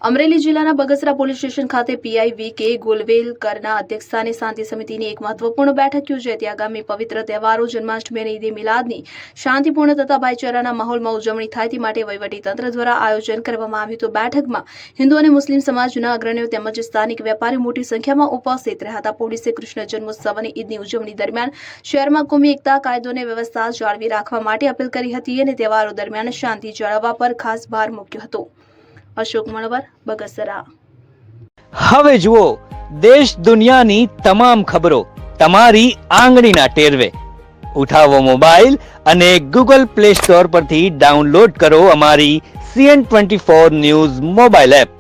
અમરેલી જિલ્લાના Bagasara police station ખાતે PI વી.કે. ગોલવેલકરના અધ્યક્ષસ્થાને શાંતિ સમિતિની એક મહત્વપૂર્ણ બેઠક યોજાઈ હતી. આગામી પવિત્ર તહેવારો જન્માષ્ટમી અને ઈદ મિલાદની શાંતિપૂર્ણ તથા ભાઈચારાના માહોલમાં ઉજવણી થાય તે માટે વહીવટીતંત્ર દ્વારા આયોજન કરવામાં આવ્યું હતું. બેઠકમાં હિન્દુ અને મુસ્લિમ સમાજના અગ્રણીઓ તેમજ સ્થાનિક વેપારીઓ મોટી સંખ્યામાં ઉપસ્થિત રહ્યા હતા. પોલીસે કૃષ્ણ જન્મોત્સવ અને ઈદની ઉજવણી દરમિયાન શહેરમાં કોમી એકતા, કાયદો અને વ્યવસ્થા જાળવી રાખવા માટે અપીલ કરી હતી અને તહેવારો દરમિયાન શાંતિ જાળવવા પર ખાસ ભાર મૂક્યો હતો. અશોક મણવર, બગસરા. હવે જુઓ દેશ દુનિયાની તમામ ખબરો તમારી આંગળીના ટેરવે. ઉઠાવો મોબાઈલ અને ગૂગલ પ્લે સ્ટોર પરથી ડાઉનલોડ કરો અમારી CN24 ન્યૂઝ મોબાઈલ એપ.